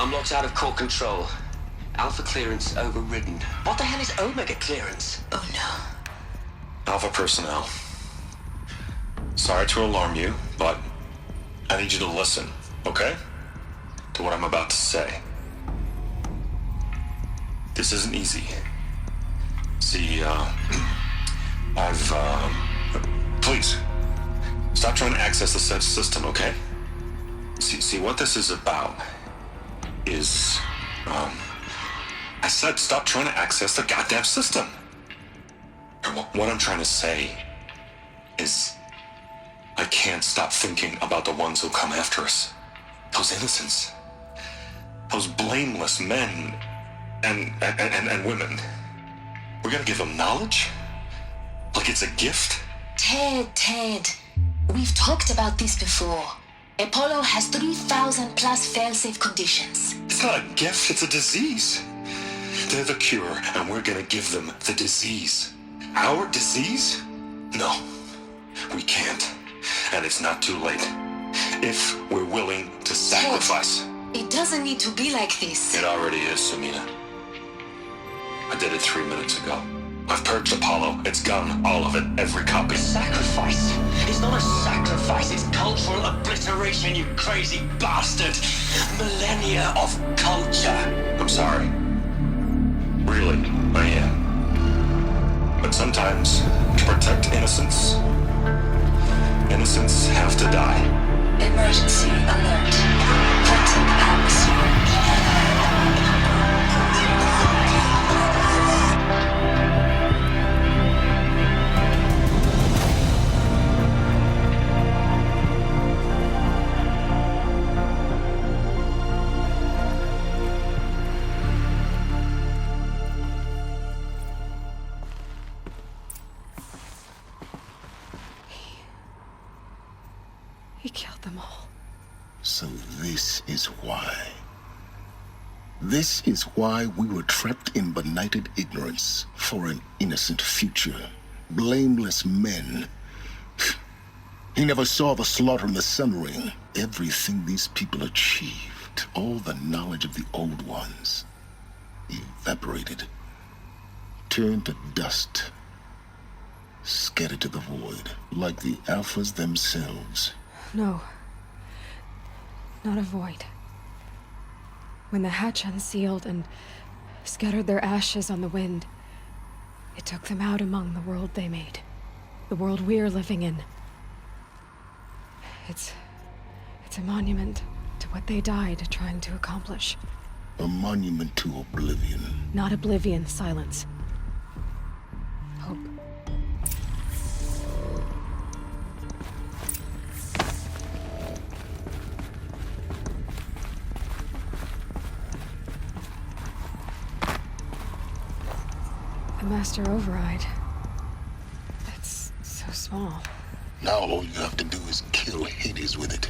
I'm locked out of core control. Alpha clearance overridden. What the hell is Omega clearance? Oh no. Alpha personnel. Sorry to alarm you, but I need you to listen, okay? To what I'm about to say. This isn't easy. See, please, stop trying to access the system, okay? See, what this is about is, I said stop trying to access the goddamn system. And what I'm trying to say is, I can't stop thinking about the ones who come after us. Those innocents. Those blameless men and women. We're gonna give them knowledge? Like it's a gift? Ted. We've talked about this before. Apollo has 3,000 plus fail-safe conditions. It's not a gift, it's a disease. They're the cure, and we're gonna give them the disease. Our disease? No, we can't. And it's not too late. If we're willing to sacrifice. Ted, it doesn't need to be like this. It already is, Samina. I did it 3 minutes ago. I've purged Apollo. It's gone. All of it. Every copy. Sacrifice? It's not a sacrifice. It's cultural obliteration, you crazy bastard. Millennia of culture. I'm sorry. Really, I am. But sometimes, to protect innocence, innocents have to die. Emergency alert. Phantom atmosphere. He killed them all. So this is why. This is why we were trapped in benighted ignorance for an innocent future. Blameless men. He never saw the slaughter in the Sun Ring. Everything these people achieved, all the knowledge of the old ones, evaporated, turned to dust, scattered to the void, like the Alphas themselves. No. Not a void. When the hatch unsealed and scattered their ashes on the wind, it took them out among the world they made. The world we're living in. It's a monument to what they died trying to accomplish. A monument to oblivion. Not oblivion, silence. Hope. The Master Override. It's so small. Now all you have to do is kill Hades with it.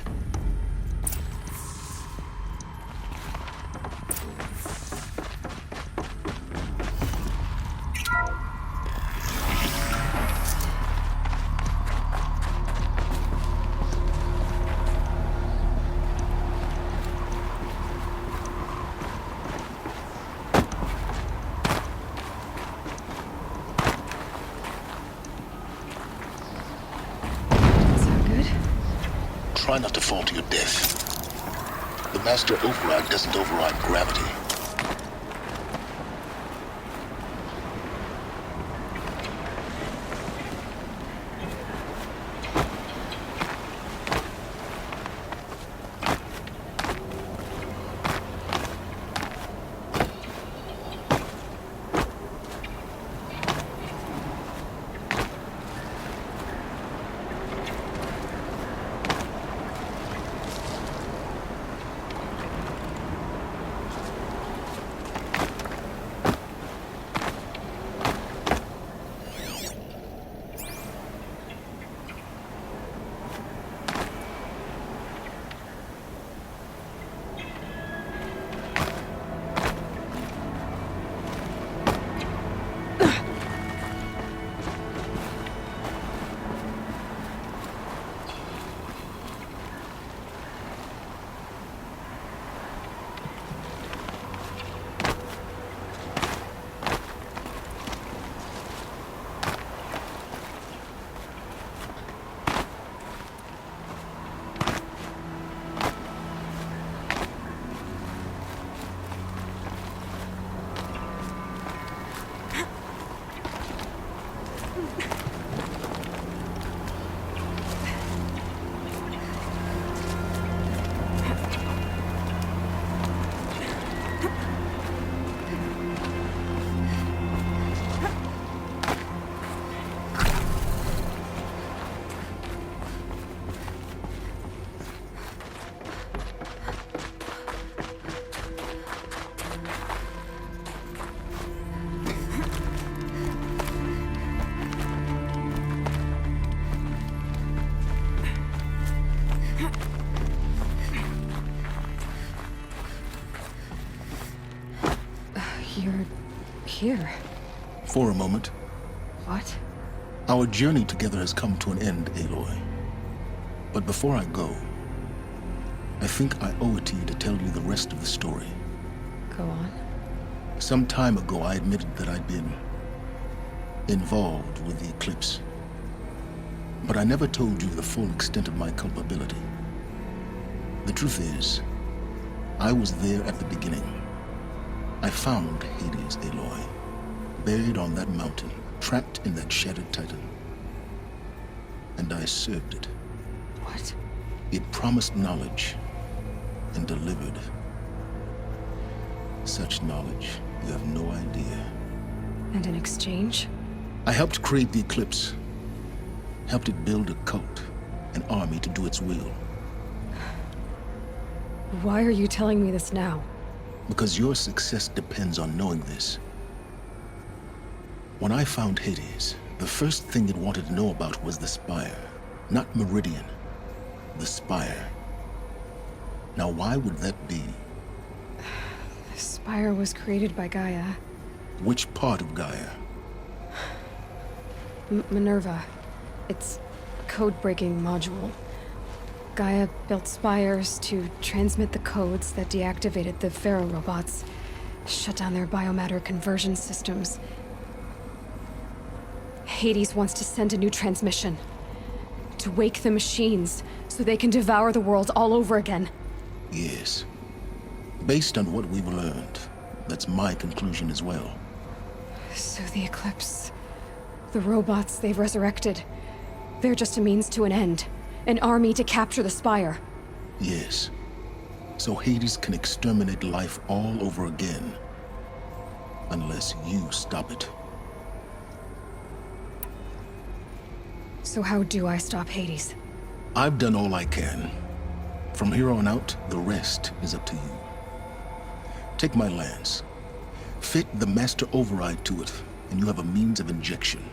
Try not to fall to your death. The Master Override doesn't override gravity. You're here. For a moment, What? our journey together has come to an end, Aloy. But before I go, I think I owe it to you to tell you the rest of the story. Go on. Some time ago, I admitted that I'd been involved with the eclipse. But I never told you the full extent of my culpability. The truth is, I was there at the beginning. I found Hades, Aloy, buried on that mountain, trapped in that shattered titan. And I served it. What? It promised knowledge and delivered such knowledge you have no idea. And in exchange? I helped create the Eclipse, helped it build a cult, an army to do its will. Why are you telling me this now? Because your success depends on knowing this. When I found Hades, the first thing it wanted to know about was the Spire. Not Meridian, the Spire. Now why would that be? The Spire was created by Gaia. Which part of Gaia? Minerva. It's a code-breaking module. Gaia built spires to transmit the codes that deactivated the Pharaoh robots, shut down their biomatter conversion systems. Hades wants to send a new transmission. To wake the machines, so they can devour the world all over again. Yes. Based on what we've learned, that's my conclusion as well. So the Eclipse... the robots they've resurrected... they're just a means to an end. An army to capture the Spire. Yes. So Hades can exterminate life all over again. Unless you stop it. So how do I stop Hades? I've done all I can. From here on out, the rest is up to you. Take my lance. Fit the Master Override to it, and you have a means of injection.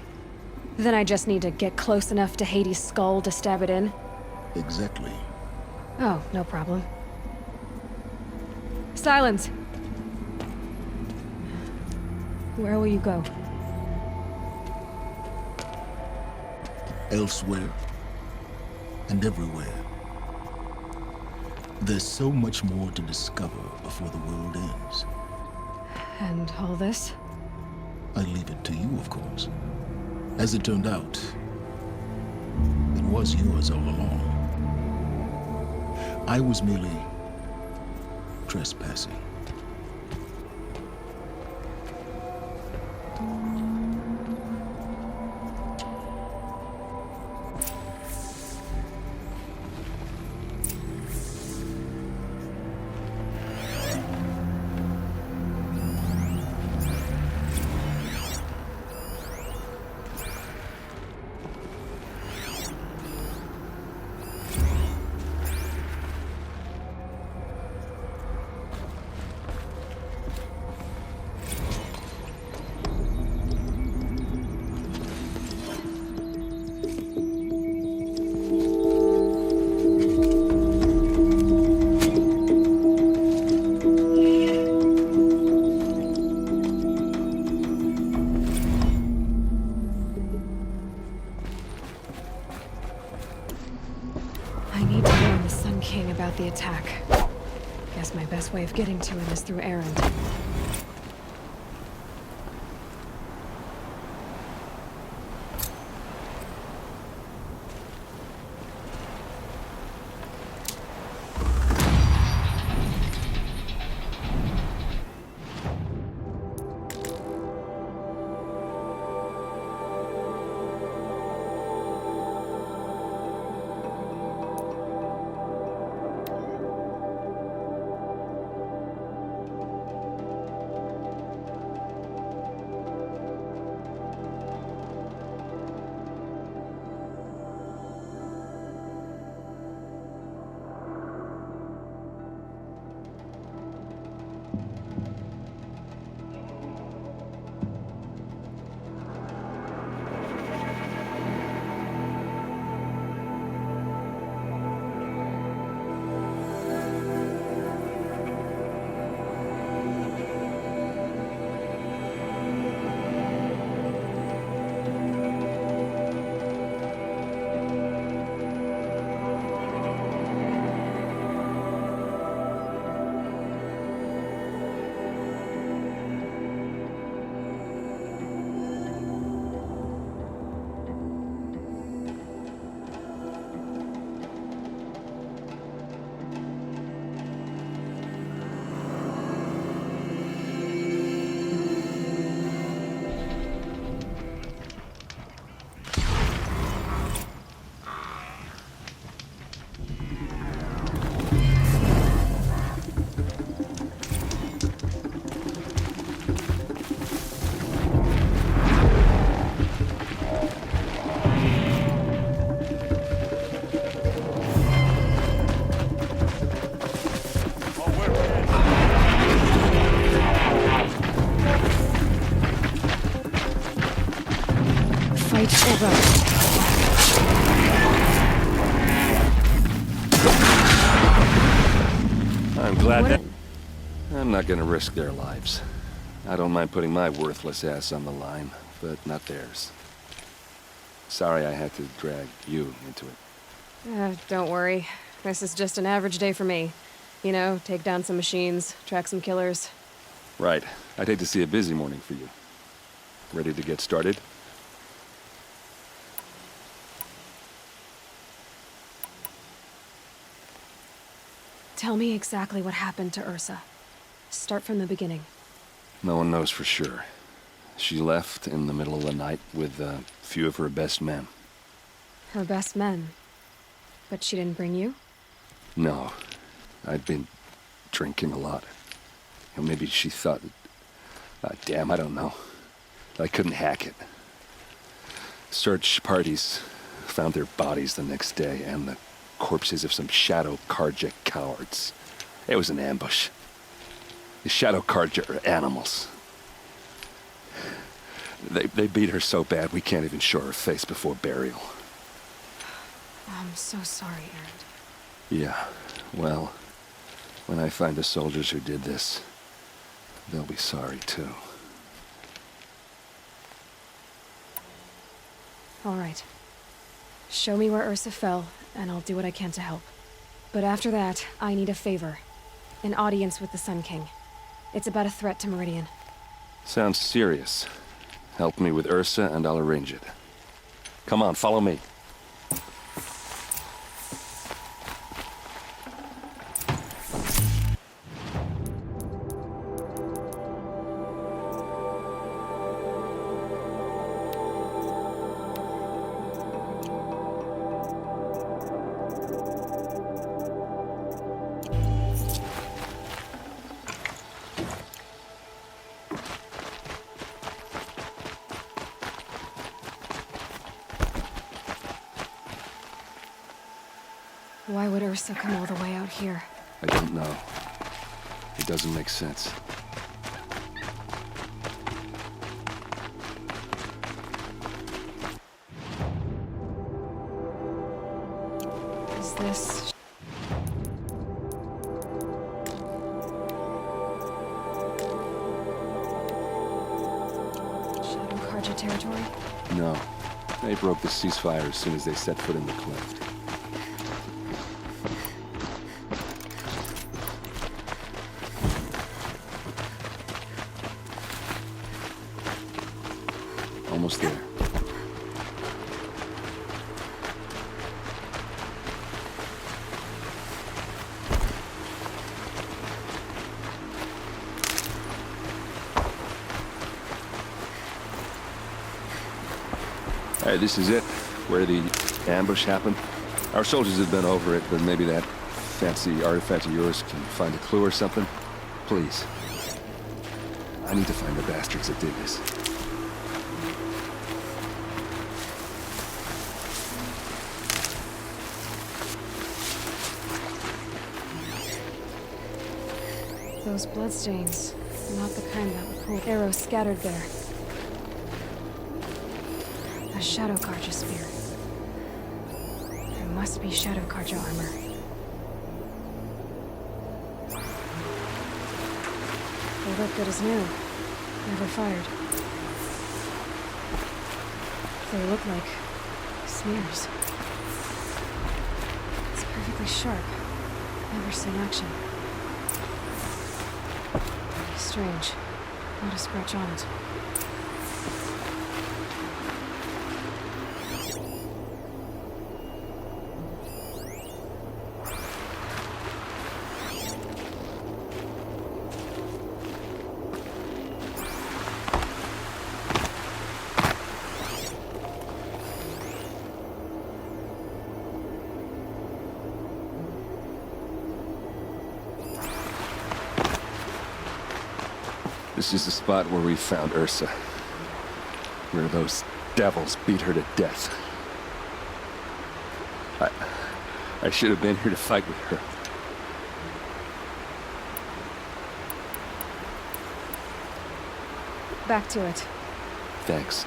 Then I just need to get close enough to Hades' skull to stab it in? Exactly. Oh, no problem. Silence! Where will you go? Elsewhere. And everywhere. There's so much more to discover before the world ends. And all this? I leave it to you, of course. As it turned out, it was yours all along. I was merely trespassing. I need to warn the Sun King about the attack. Guess my best way of getting to him is through Erend. Move up. I'm glad What- that... I'm not gonna risk their lives. I don't mind putting my worthless ass on the line, but not theirs. Sorry I had to drag you into it. Don't worry. This is just an average day for me. You know, take down some machines, track some killers. Right. I'd hate to see a busy morning for you. Ready to get started? Tell me exactly what happened to Ursa. Start from the beginning. No one knows for sure. She left in the middle of the night with a few of her best men. Her best men. But she didn't bring you? No. I'd been drinking a lot. And maybe she thought... damn, I don't know. I couldn't hack it. Search parties found their bodies the next day and the corpses of some Shadow Carja cowards. It was an ambush. The Shadow Carja are animals. They beat her so bad we can't even show her face before burial. I'm so sorry, Erend. Yeah, well, when I find the soldiers who did this, they'll be sorry too. All right. Show me where Ursa fell, and I'll do what I can to help. But after that, I need a favor. An audience with the Sun King. It's about a threat to Meridian. Sounds serious. Help me with Ursa and I'll arrange it. Come on, follow me. Why would Ursa come all the way out here? I don't know. It doesn't make sense. Is this... Shadow Carja territory? No. They broke the ceasefire as soon as they set foot in the cleft. Almost there. All right, this is it, where the ambush happened. Our soldiers have been over it, but maybe that fancy artifact of yours can find a clue or something. Please. I need to find the bastards that did this. Those bloodstains, not the kind that would pull arrows scattered there. A Shadow Carja spear. There must be Shadow Carja armor. They look good as new. Never fired. They look like smears. It's perfectly sharp. Never seen action. Strange. Not a scratch on it. This is the spot where we found Ursa. Where those devils beat her to death. I should have been here to fight with her. Back to it. Thanks.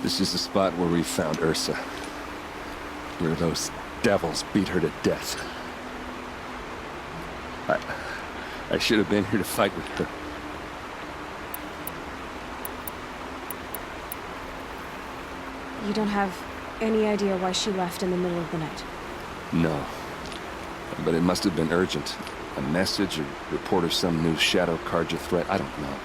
This is the spot where we found Ursa. Where those devils beat her to death. I should have been here to fight with her. You don't have any idea why she left in the middle of the night? No. But it must have been urgent. A message, a report of some new Shadow Carja threat, I don't know.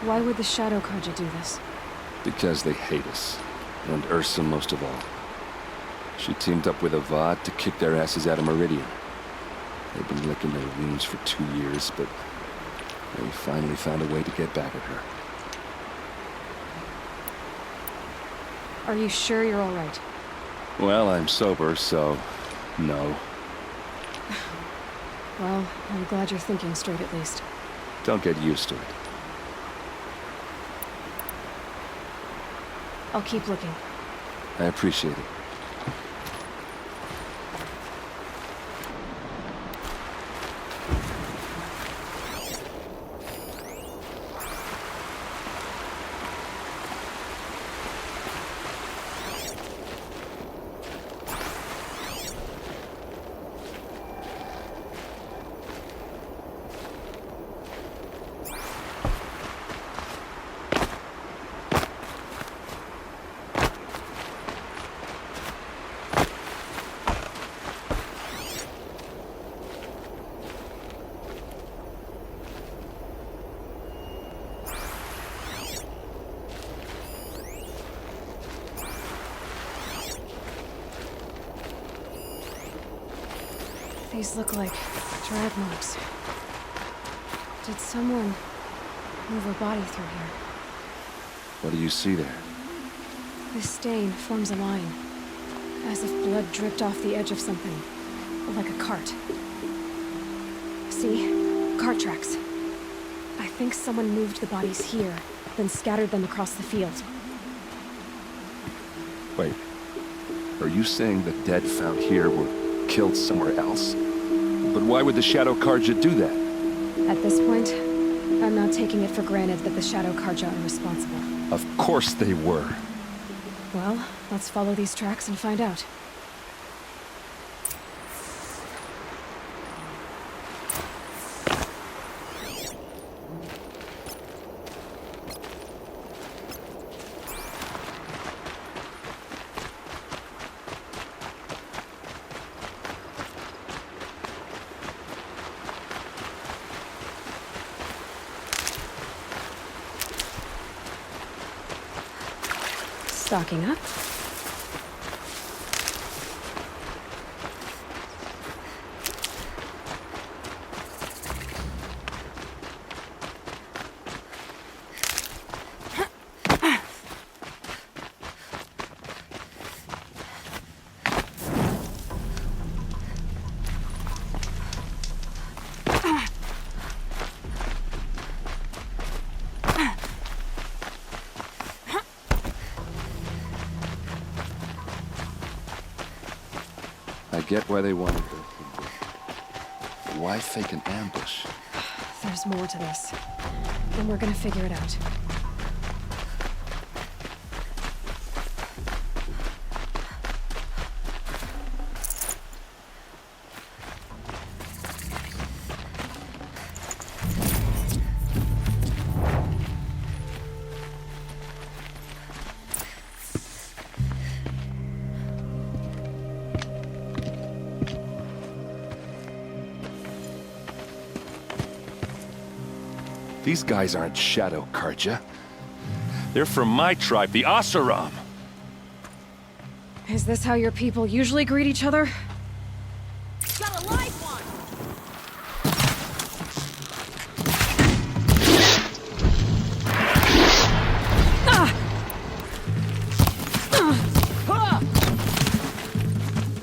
Why would the Shadow Carja do this? Because they hate us. And Ursa most of all. She teamed up with Avad to kick their asses out of Meridian. They've been licking their wounds for 2 years, but they finally found a way to get back at her. Are you sure you're all right? Well, I'm sober, so no. Well, I'm glad you're thinking straight at least. Don't get used to it. I'll keep looking. I appreciate it. These look like drag marks. Did someone move a body through here? What do you see there? This stain forms a line, as if blood dripped off the edge of something, like a cart. See? Cart tracks. I think someone moved the bodies here, then scattered them across the field. Wait. Are you saying the dead found here were killed somewhere else? But why would the Shadow Carja do that? At this point, I'm not taking it for granted that the Shadow Carja are responsible. Of course they were. Well, let's follow these tracks and find out. Stocking up. I get why they wanted her. Why fake an ambush? There's more to this. And we're gonna figure it out. These guys aren't Shadow Carja. They're from my tribe, the Oseram. Is this how your people usually greet each other? Got a live one!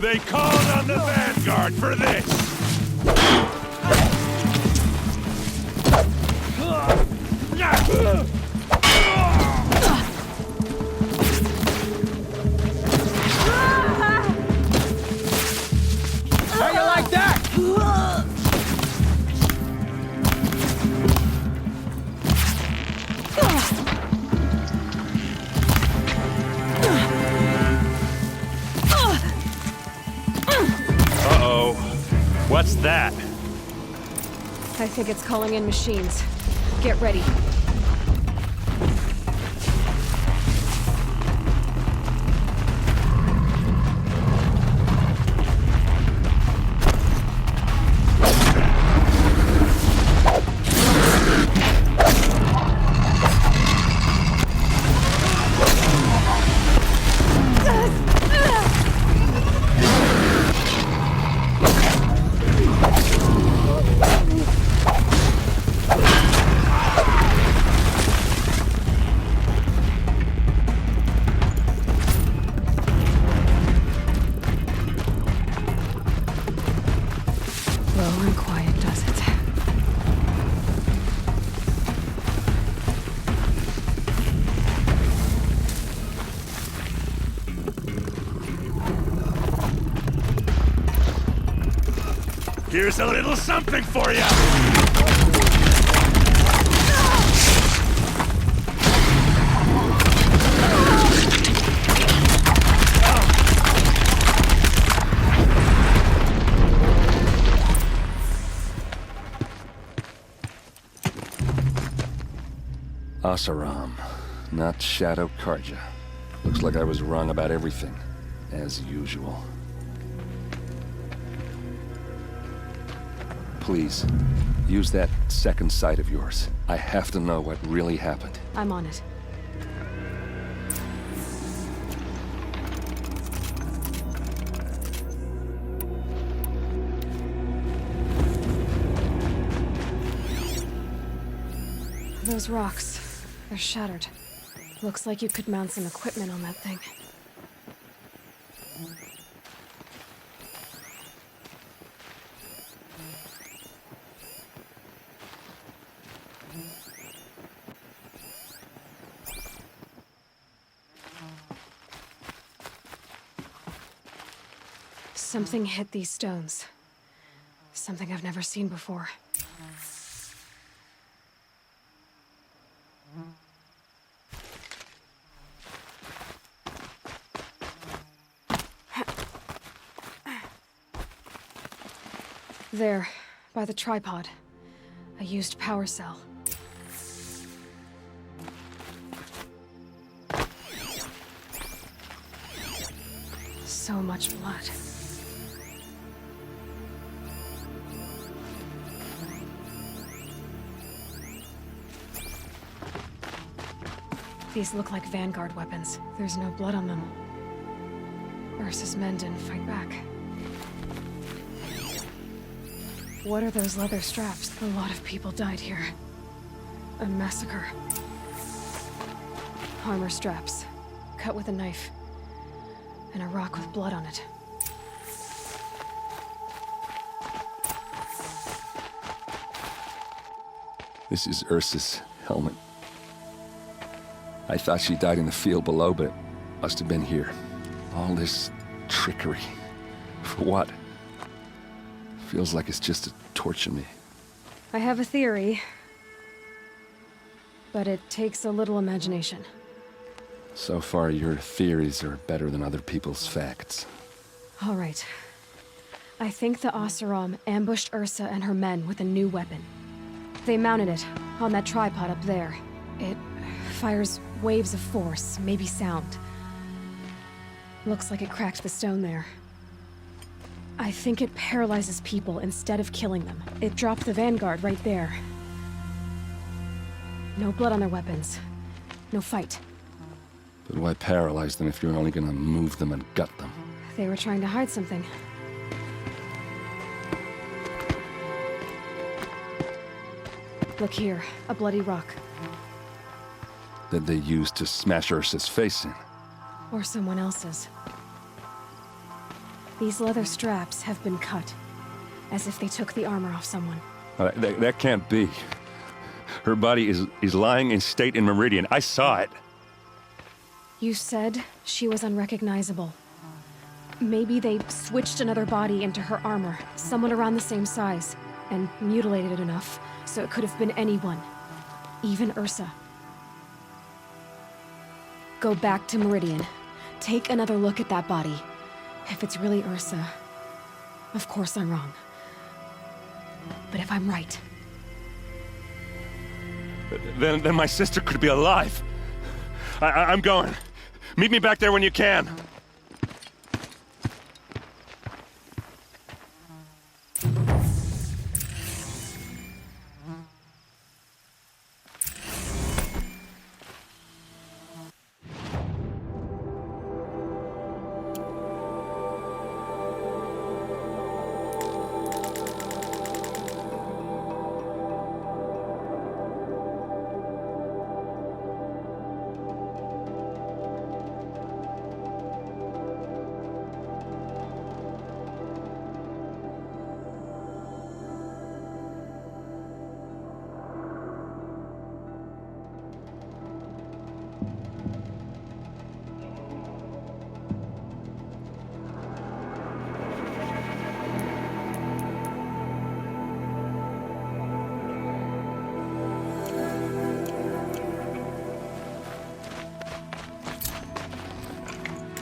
They called on the Vanguard for this! How you like that? What's that? I think it's calling in machines. Get ready. Slow and quiet does it. Here's a little something for you! Oseram, not Shadow Karja. Looks like I was wrong about everything, as usual. Please, use that second sight of yours. I have to know what really happened. I'm on it. Those rocks, they're shattered. Looks like you could mount some equipment on that thing. Something hit these stones. Something I've never seen before. There, by the tripod. A used power cell. So much blood. These look like Vanguard weapons. There's no blood on them. Ursa's men didn't fight back. What are those leather straps? A lot of people died here. A massacre. Armor straps, cut with a knife. And a rock with blood on it. This is Ursa's helmet. I thought she died in the field below, but it must have been here. All this trickery. For what? Feels like it's just to torture me. I have a theory. But it takes a little imagination. So far, your theories are better than other people's facts. All right. I think the Oseram ambushed Ursa and her men with a new weapon. They mounted it on that tripod up there. It fires waves of force, maybe sound. Looks like it cracked the stone there. I think it paralyzes people instead of killing them. It dropped the Vanguard right there. No blood on their weapons. No fight. But why paralyze them if you're only gonna move them and gut them? They were trying to hide something. Look here, a bloody rock. That they used to smash Ursa's face in. Or someone else's. These leather straps have been cut, as if they took the armor off someone. That can't be. Her body is lying in state in Meridian. I saw it. You said she was unrecognizable. Maybe they switched another body into her armor, someone around the same size, and mutilated it enough, so it could have been anyone. Even Ursa. Go back to Meridian. Take another look at that body. If it's really Ursa, of course I'm wrong. But if I'm right, Then my sister could be alive. I'm going. Meet me back there when you can.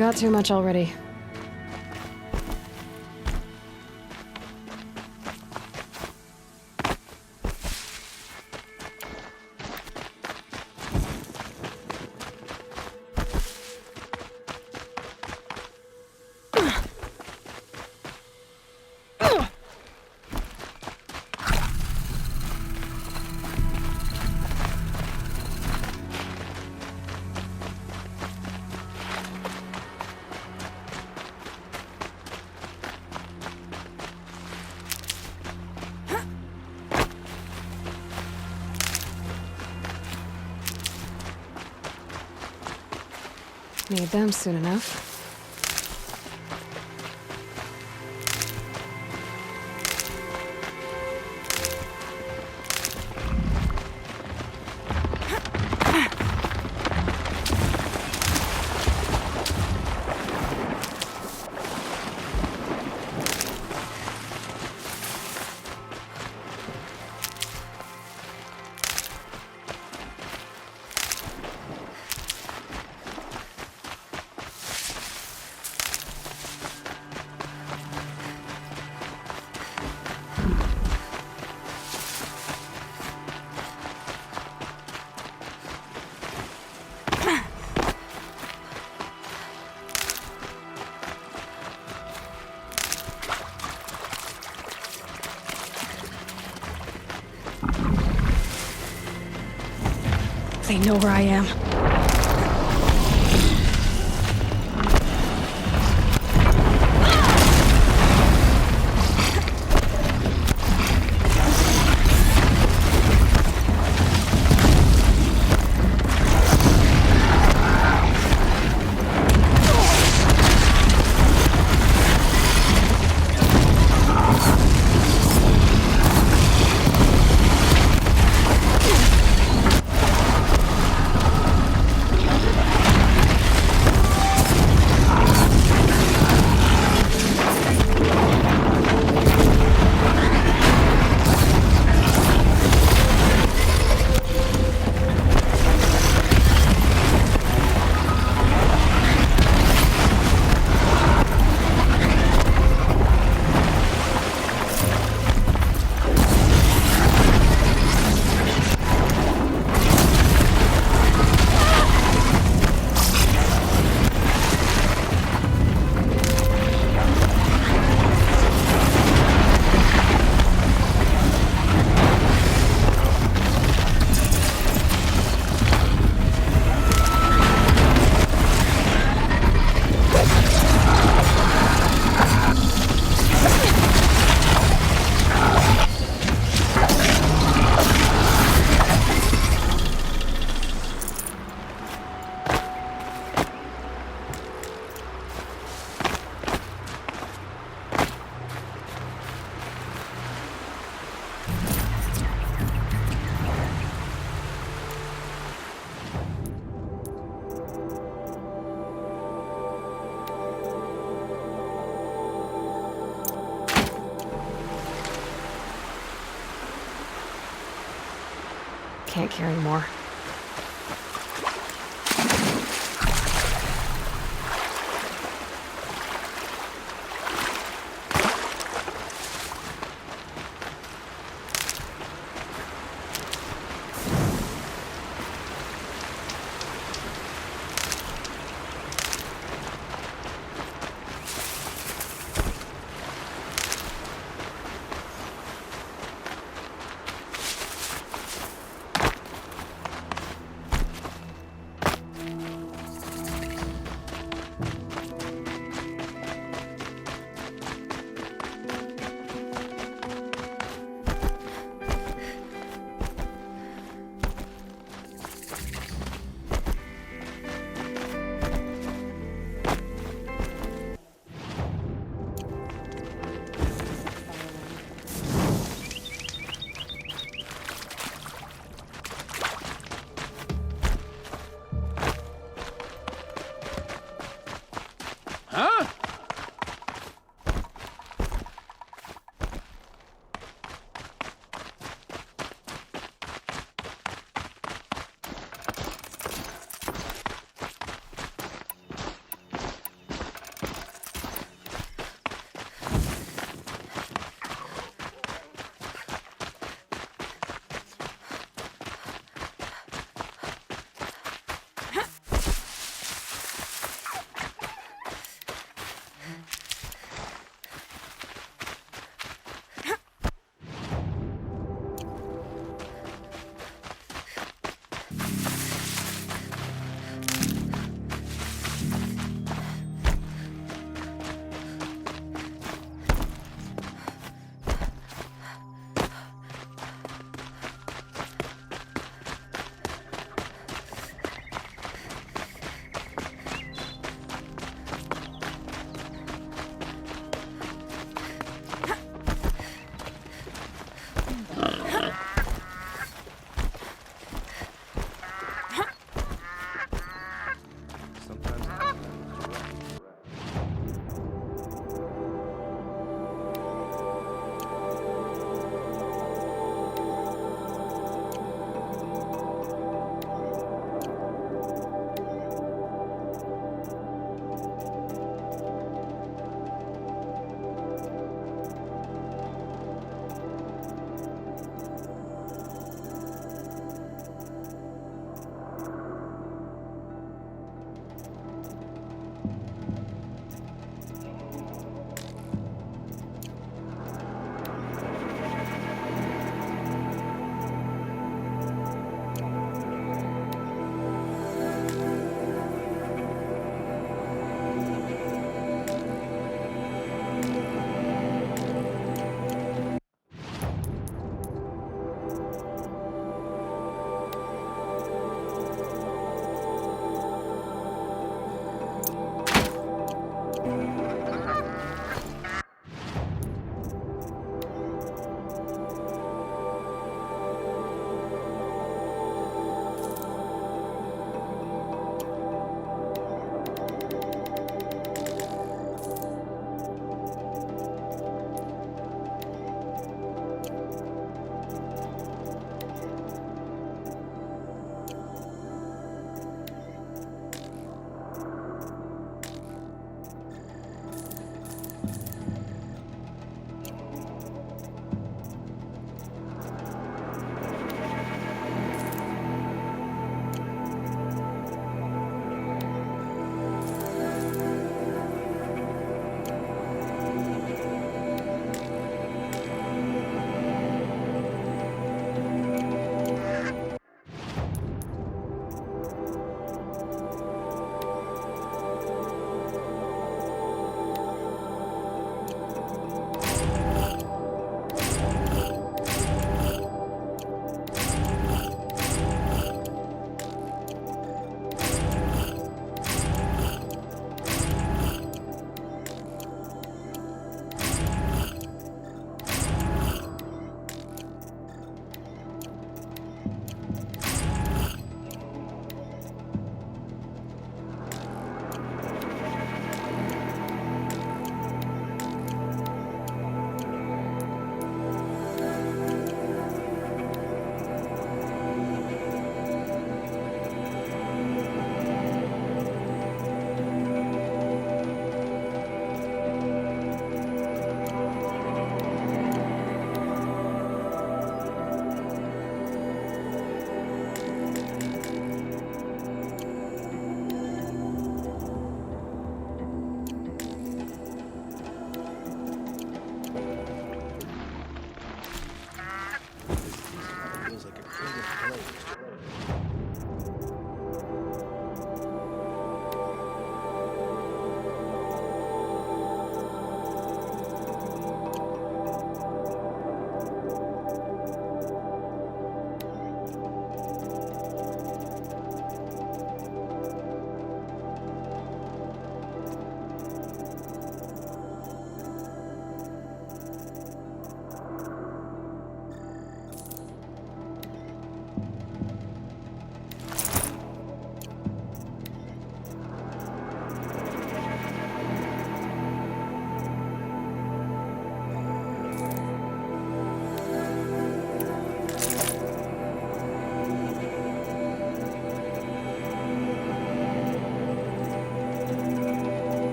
got too much already. Need them soon enough. They know where I am. Can't carry more.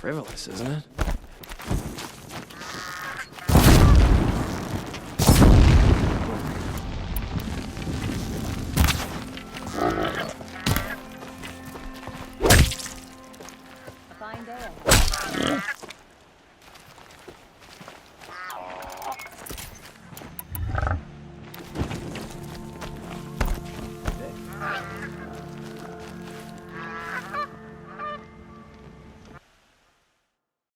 frivolous, isn't it? A fine day.